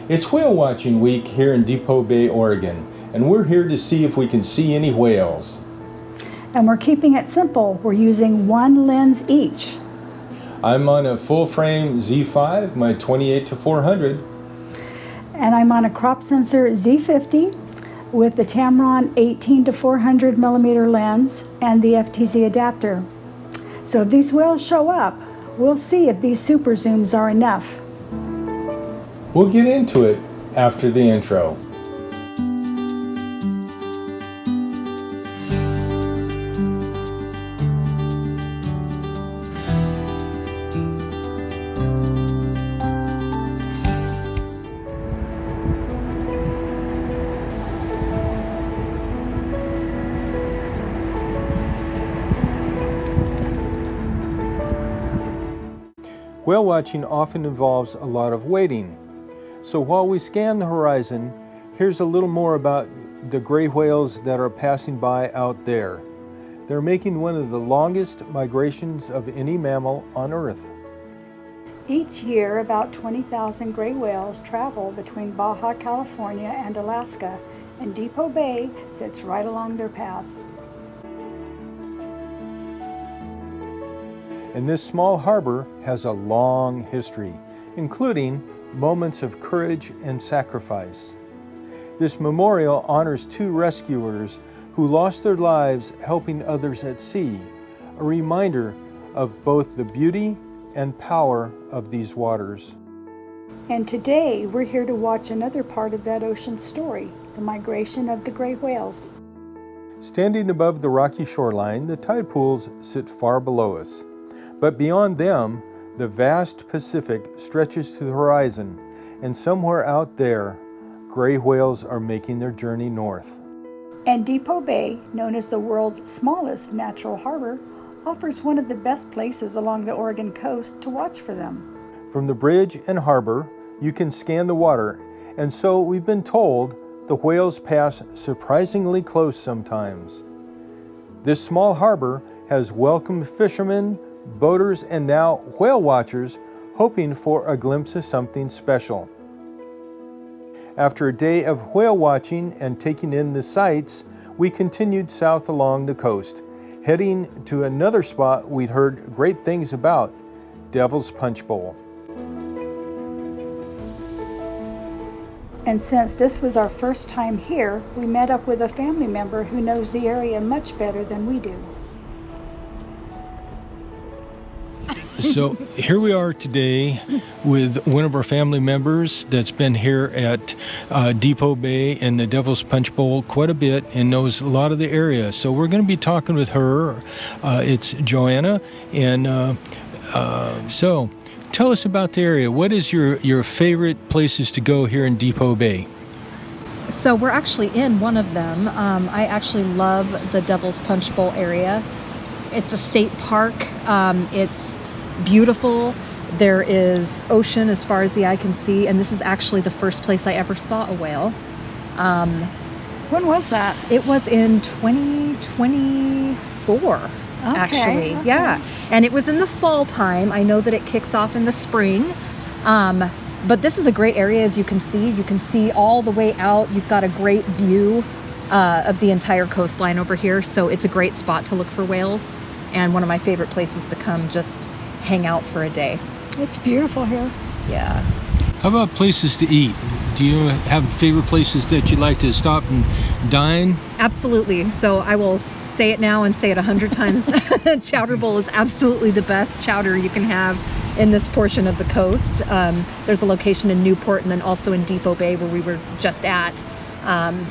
It's whale watching week here in Depoe Bay, Oregon, and we're here to see if we can see any whales. And we're keeping it simple. We're using one lens each. I'm on a full frame Z5, my 28-400. And I'm on a crop sensor Z50 with the Tamron 18-400 millimeter lens and the FTZ adapter. So if these whales show up, we'll see if these super zooms are enough. We'll get into it after the intro. Whale watching often involves a lot of waiting. So while we scan the horizon, here's a little more about the gray whales that are passing by out there. They're making one of the longest migrations of any mammal on Earth. Each year, about 20,000 gray whales travel between Baja California and Alaska, and Depoe Bay sits right along their path. And this small harbor has a long history, including moments of courage and sacrifice. This memorial honors two rescuers who lost their lives helping others at sea, a reminder of both the beauty and power of these waters. And today, we're here to watch another part of that ocean story, the migration of the gray whales. Standing above the rocky shoreline, the tide pools sit far below us. But beyond them, the vast Pacific stretches to the horizon, and somewhere out there, gray whales are making their journey north. And Depoe Bay, known as the world's smallest natural harbor, offers one of the best places along the Oregon coast to watch for them. From the bridge and harbor, you can scan the water, and so we've been told the whales pass surprisingly close sometimes. This small harbor has welcomed fishermen, boaters, and now whale watchers hoping for a glimpse of something special. After a day of whale watching and taking in the sights, we continued south along the coast, heading to another spot we'd heard great things about, Devil's Punch Bowl. And since this was our first time here, we met up with a family member who knows the area much better than we do. So here we are today with one of our family members that's been here at Depoe Bay and the Devil's Punch Bowl quite a bit and knows a lot of the area. So we're going to be talking with her. It's Joanna. And so tell us about the area. What is your favorite places to go here in Depoe Bay? So we're actually in one of them. I actually love the Devil's Punch Bowl area. It's a state park. It's beautiful. There is ocean as far as the eye can see, and this is actually the first place I ever saw a whale. When was that? It was in 2024, actually. Okay. Yeah, and it was in the fall time. I know that it kicks off in the spring, but this is a great area. As you can see all the way out. You've got a great view of the entire coastline over here, so it's a great spot to look for whales and one of my favorite places to come just hang out for a day. It's beautiful here. Yeah. How about places to eat? Do you have favorite places that you'd like to stop and dine? Absolutely. So I will say it now and say it 100 times. Chowder Bowl is absolutely the best chowder you can have in this portion of the coast. There's a location in Newport and then also in Depoe Bay where we were just at.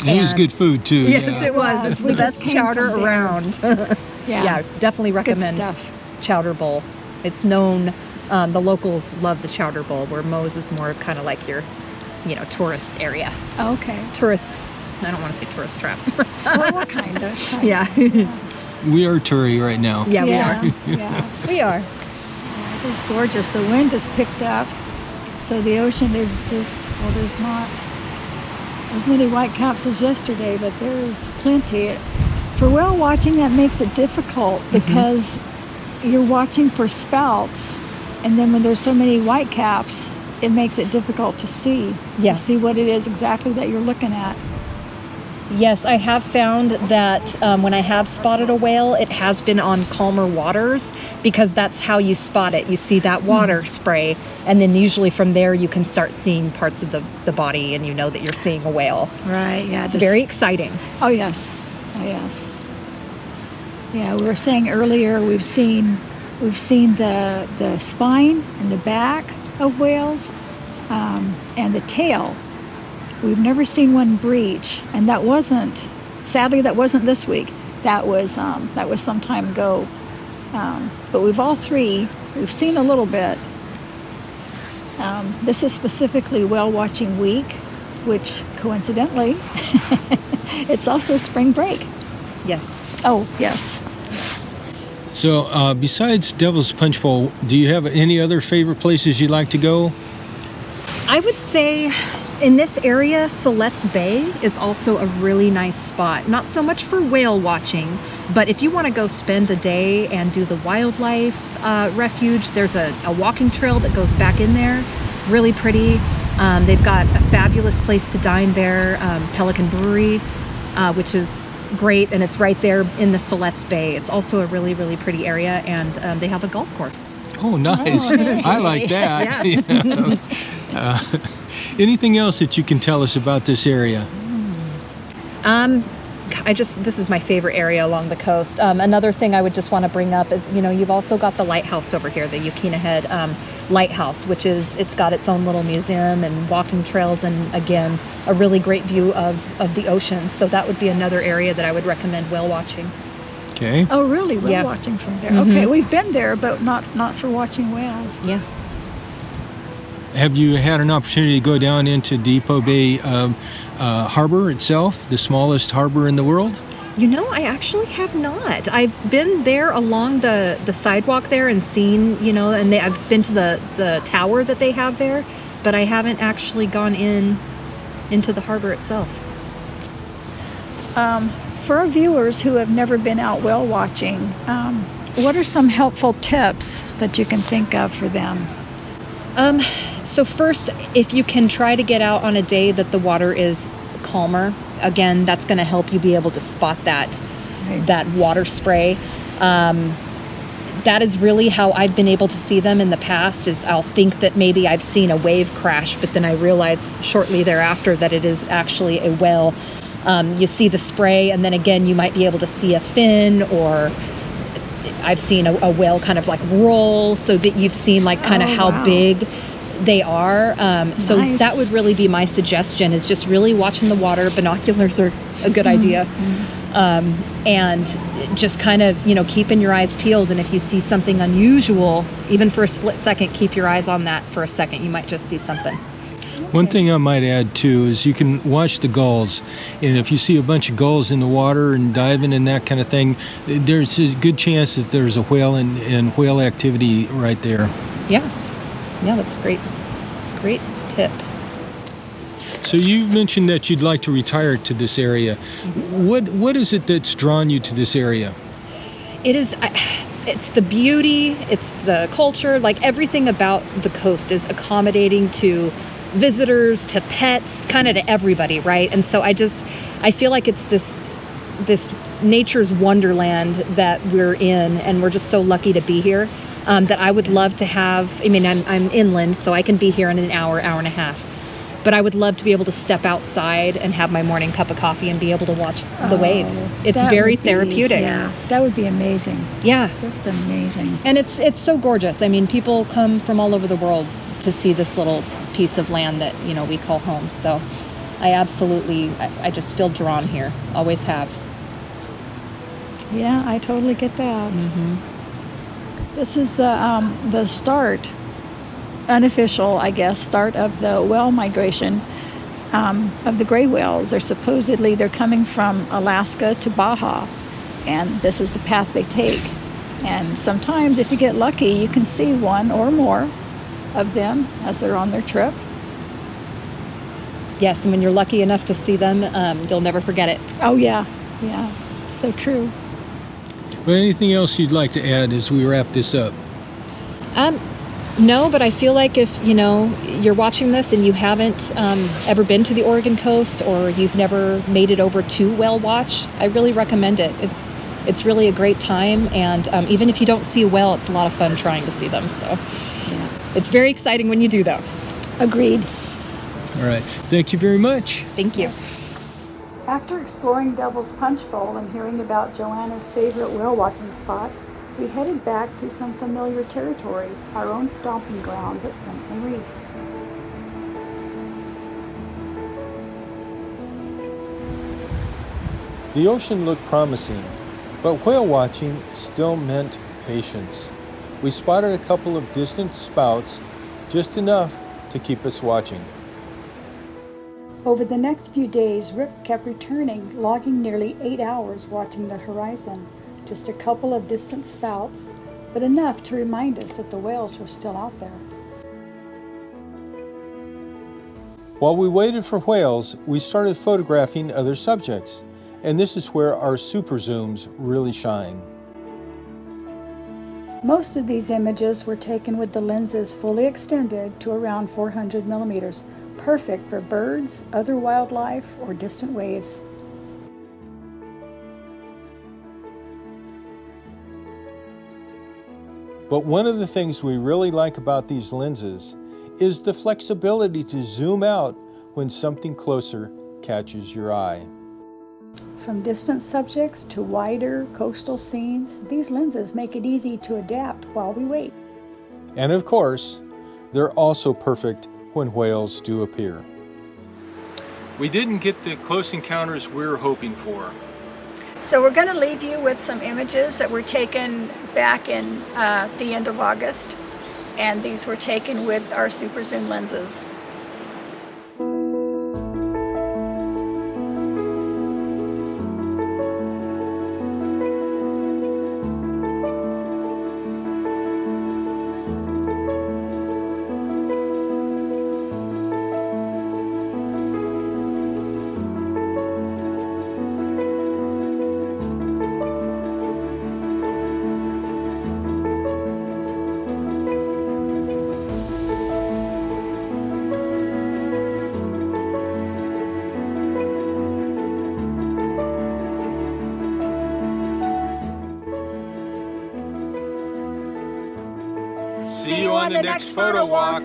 It was good food too. Yes, it was. It's the best chowder around. Yeah, definitely recommend Chowder Bowl. It's known, the locals love the Chowder Bowl, where Moe's is more kind of like your, tourist area. Okay. Tourist, I don't want to say tourist trap. Well, what kind of? Yeah. We are toury right now. Yeah, we are. Yeah. We are. It's gorgeous. The wind has picked up, so the ocean is just, well, there's not as many white caps as yesterday, but there is plenty. For whale watching, that makes it difficult because you're watching for spouts, and then when there's so many white caps, it makes it difficult to see. Yeah. To see what it is exactly that you're looking at. Yes, I have found that when I have spotted a whale, it has been on calmer waters because that's how you spot it. You see that water spray, and then usually from there you can start seeing parts of the body, and you know that you're seeing a whale. Right. Yeah. It's very exciting. Oh yes. Oh yes. Yeah, we were saying earlier we've seen the spine and the back of whales, and the tail. We've never seen one breach, and sadly that wasn't this week. That was some time ago. But we've seen a little bit. This is specifically whale watching week, which coincidentally, it's also spring break. Yes. Oh, yes. So besides Devil's Punch Bowl, do you have any other favorite places you'd like to go? I would say in this area, Depoe Bay is also a really nice spot. Not so much for whale watching, but if you want to go spend a day and do the wildlife refuge, there's a walking trail that goes back in there. Really pretty. They've got a fabulous place to dine there, Pelican Brewery, which is great, and it's right there in the Depoe Bay. It's also a really, really pretty area, and they have a golf course. Oh, nice. Oh, hey. I like that. Yeah. Anything else that you can tell us about this area? This is my favorite area along the coast. Another thing I would just want to bring up is, you've also got the lighthouse over here, the Yaquina Head Lighthouse, which it's got its own little museum and walking trails, and again, a really great view of the ocean. So that would be another area that I would recommend whale watching. Okay. Oh, really? Whale Yeah. watching from there. Okay, we've been there, but not for watching whales. Yeah. Have you had an opportunity to go down into Depoe Bay harbor itself, the smallest harbor in the world? I actually have not. I've been there along the sidewalk there and seen, I've been to the tower that they have there, but I haven't actually gone into the harbor itself. For our viewers who have never been out whale watching, what are some helpful tips that you can think of for them? So first, if you can try to get out on a day that the water is calmer, again, that's going to help you be able to spot that water spray. That is really how I've been able to see them in the past, is I'll think that maybe I've seen a wave crash, but then I realize shortly thereafter that it is actually a whale. You see the spray, and then again, you might be able to see a fin, or I've seen a whale kind of like roll, so that you've seen like kind of how big they are. So Nice. that would really be my suggestion, is just really watching the water. Binoculars are a good idea. And just kind of, keeping your eyes peeled. And if you see something unusual, even for a split second, keep your eyes on that for a second. You might just see something. One thing I might add too is you can watch the gulls, and if you see a bunch of gulls in the water and diving and that kind of thing, there's a good chance that there's a whale and whale activity right there. Yeah, that's a great tip. So you mentioned that you'd like to retire to this area. What is it that's drawn you to this area? It's the beauty, it's the culture, like everything about the coast is accommodating to visitors, to pets, kind of to everybody, right? And so I feel like it's this nature's wonderland that we're in, and we're just so lucky to be here. That I would love to have. I'm inland, so I can be here in an hour and a half. But I would love to be able to step outside and have my morning cup of coffee and be able to watch the waves. It's very therapeutic. Yeah, that would be amazing. Yeah, Just amazing. and it's so gorgeous. People come from all over the world to see this little piece of land that we call home. So I just feel drawn here. Always have. Yeah, I totally get that. This is the start, unofficial, I guess, start of the whale migration of the gray whales. They're coming from Alaska to Baja, and this is the path they take. And sometimes, if you get lucky, you can see one or more of them as they're on their trip. Yes, and when you're lucky enough to see them, you'll never forget it. Oh yeah, so true. Well, anything else you'd like to add as we wrap this up? No, but I feel like if you're watching this and you haven't ever been to the Oregon coast, or you've never made it over to whale watch, I really recommend it. It's really a great time, and even if you don't see a whale, it's a lot of fun trying to see them. So yeah, it's very exciting when you do, though. Agreed. All right. Thank you very much. Thank you. After exploring Devil's Punch Bowl and hearing about Joanna's favorite whale watching spots, we headed back to some familiar territory, our own stomping grounds at Simpson Reef. The ocean looked promising, but whale watching still meant patience. We spotted a couple of distant spouts, just enough to keep us watching. Over the next few days, Rick kept returning, logging nearly 8 hours watching the horizon. Just a couple of distant spouts, but enough to remind us that the whales were still out there. While we waited for whales, we started photographing other subjects, and this is where our Superzooms really shine. Most of these images were taken with the lenses fully extended to around 400 millimeters, perfect for birds, other wildlife, or distant waves. But one of the things we really like about these lenses is the flexibility to zoom out when something closer catches your eye. From distant subjects to wider coastal scenes, these lenses make it easy to adapt while we wait. And of course, they're also perfect when whales do appear. We didn't get the close encounters we were hoping for. So we're going to leave you with some images that were taken back in the end of August, and these were taken with our Superzoom lenses. See you on the next photo walk.